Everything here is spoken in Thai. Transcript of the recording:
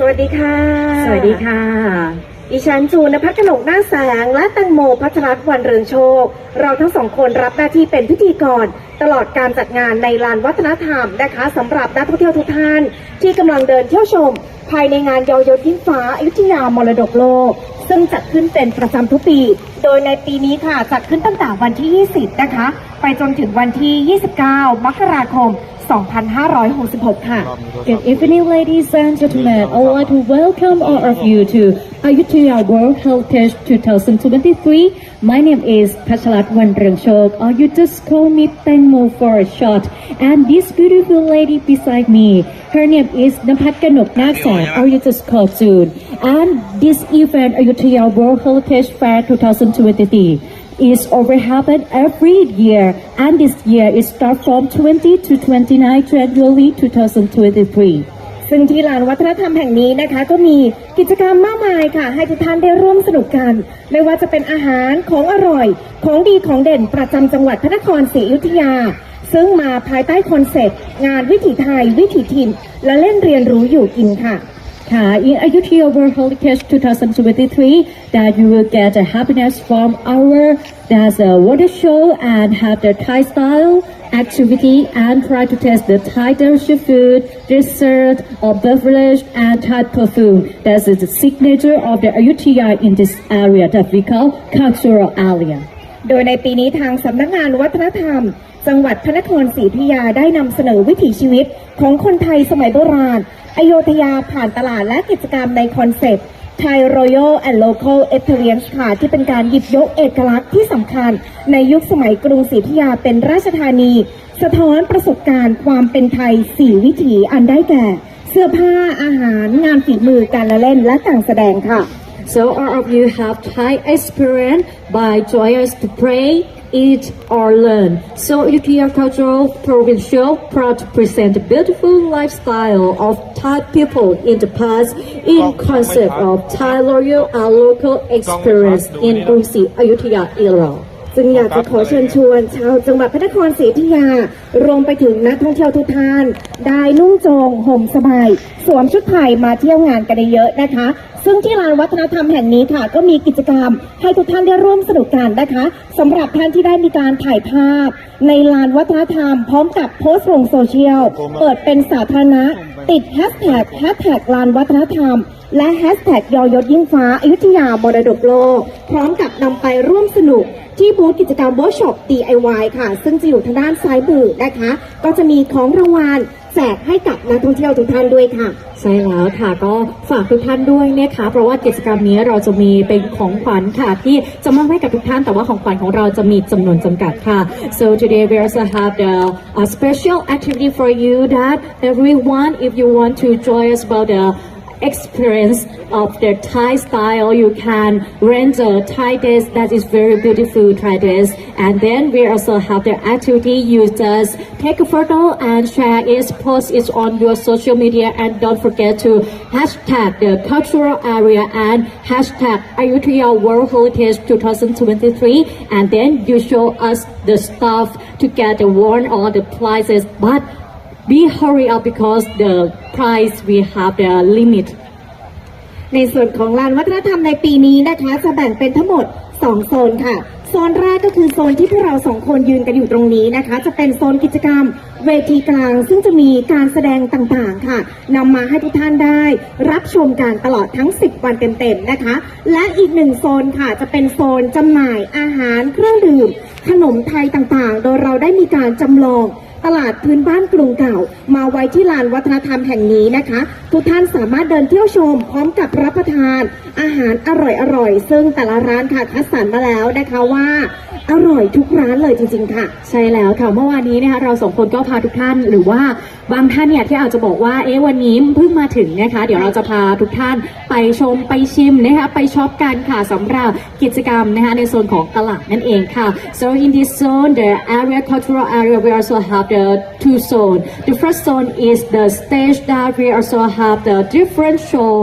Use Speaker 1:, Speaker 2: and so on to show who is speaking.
Speaker 1: วัสดีค่ะ
Speaker 2: สวัสดีค่ะ
Speaker 1: ดิฉันจูนภัทร กนกนาคแสงและแตงโมพัชรรัตน์วรรณเรืองโชคเราทั้งสองคนรับหน้าที่เป็นพิธีกรตลอดการจัดงานในลานวัฒนธรรมนะคะสำหรับนักท่องเที่ยวทุกท่านที่กำลังเดินเที่ยวชมภายในงานยอยศยิ่งฟ้าอยุธยามรดกโลกซึ่งจัดขึ้นเป็นประจำทุกปีโดยในปีนี้ค่ะจัดขึ้นตั้งแต่วันที่ 20 นะคะไปจนถึงวันที่ 29 มกราคม 2566 ค่ะ
Speaker 2: Good evening, ladies and gentlemen. I would like to welcome all of you to Ayutthaya World Heritage 2023. My name is Pacharat Wanrangchok, or you just call me Tengmo for a short. And this beautiful lady beside me, her name is Napat Kanok Naksang, or you just call June. And this event, Ayutthaya World Heritage Fair 2023. is over happen every year, and this year it starts from 20 to 29 January 2023.
Speaker 1: ซึ่งที่ลานวัฒนธรรมแห่งนี้นะคะก็มีกิจกรรมมากมายค่ะให้ทุกท่านได้ร่วมสนุกกันไม่ว่าจะเป็นอาหารของอร่อยของดีของเด่นประจำจังหวัดพระนครศรีอยุธยาซึ่งมาภายใต้คอนเซ็ปต์งานวิถีไทยวิถีถิ่นและเล่นเรียนรู้อยู่กินค่ะ
Speaker 2: In Ayutthaya World Heritage 2023, that you will get a happiness from there's a water show and have the Thai style activity and try to taste the Thai delicious food, dessert or beverage and Thai perfume. That is the signature of the Ayutthaya in this area that we call cultural area.
Speaker 1: โดยในปีนี้ทางสำนักงานวัฒนธรรมจังหวัดพระนครศรีอยุธยาได้นำเสนอวิถีชีวิตของคนไทยสมัยโบราณอโยธยาผ่านตลาดและกิจกรรมในคอนเซปต์ Thai Royal and Local Experience ค่ะที่เป็นการหยิบยกเอกลักษณ์ที่สำคัญในยุคสมัยกรุงศรีอยุธยาเป็นราชธานีสะท้อนประสบการณ์ความเป็นไทย4วิถีอันได้แก่เสื้อผ้าอาหารงานฝีมือการละเล่นและการแสดงค่ะ
Speaker 2: So all of you have Thai experience by join us to pray, eat or learn. So Ayutthaya Cultural Provincial proud to present the beautiful lifestyle of Thai people in the past in concept of Thai royal and local experience in Grungsi Ayutthaya era.
Speaker 1: จึงอยากจะขอเชิญชวนชาวจังหวัดพระนครศรีอยุธยารวมไปถึงนักท่องเที่ยวทุกท่านได้นุ่งโจงห่มสบายสวมชุดไทยมาเที่ยวงานกันเยอะนะคะซึ่งที่ลานวัฒนธรรมแห่งนี้ค่ะก็มีกิจกรรมให้ทุกท่านได้ร่วมสนุกกันนะคะสำหรับท่านที่ได้มีการถ่ายภาพในลานวัฒนธรรมพร้อมกับโพสต์ลงโซเชียลเปิดเป็นสาธารณะติดแฮชแท็กลานวัฒนธรรมและแฮชแท็กยอยศยิ่งฟ้าอยุธยามรดกโลกพร้อมกับนำไปร่วมสนุกที่บูธกิจกรรมเวิร์กช็อป DIY ค่ะซึ่งจะอยู่ทางด้านซ้ายมือนะคะก็จะมีของรางวัลแจกให้กับนักท่องเที่ยวทุกท่านด้วยค่ะ
Speaker 2: ใช่แล้วค่ะก็ฝากทุกท่านด้วยนะคะเพราะว่ากิจกรรมนี้เราจะมีเป็นของขวัญค่ะที่จะมอบให้กับทุกท่านแต่ว่าของขวัญของเราจะมีจำนวนจำกัดค่ะ so today we also have the special activity for you that everyone if you want to join us about the experience of the Thai style you can rent a Thai dress that is very beautiful Thai dress and then we also have the activity you just take a photo and share it post it on your social media and don't forget to hashtag the cultural area and hashtag Ayutthaya World Heritage 2023 and then you show us the stuff to get the warn all the prices but be hurry up because the price we have the limit
Speaker 1: ในส่วนของลานวัฒนธรรมในปีนี้นะคะจะแบ่งเป็นทั้งหมด2โซนค่ะโซนแรกก็คือโซนที่พวกเรา2คนยืนกันอยู่ตรงนี้นะคะจะเป็นโซนกิจกรรมเวทีกลางซึ่งจะมีการแสดงต่างๆค่ะนำมาให้ทุกท่านได้รับชมกันตลอดทั้ง10วันเต็มๆนะคะและอีก1โซนค่ะจะเป็นโซนจำหน่ายอาหารเครื่องดื่มขนมไทยต่างๆโดยเราได้มีการจำลองตลาดพื้นบ้านกรุงเก่ามาไว้ที่ลานวัฒนธรรมแห่งนี้นะคะทุกท่านสามารถเดินเที่ยวชมพร้อมกับรับประทานอาหารอร่อยๆซึ่งแต่ละร้านค่ะคัดสรรมาแล้วนะคะว่าอร่อยทุกร้านเลยจริงๆค่ะ
Speaker 2: ใช่แล้วค่ะเมื่อวานนี้นะคะเรา2คนก็พาทุกท่านหรือว่าบางท่านเนี่ยที่อาจจะบอกว่าวันนี้เพิ่งมาถึงนะคะเดี๋ยวเราจะพาทุกท่านไปชมไปชิมนะคะไปช็อปกันค่ะสำหรับกิจกรรมนะคะในโซนของตลาดนั่นเองค่ะ so in this zone the area cultural area we also have the two zone the first zone is the stage that we also have the different show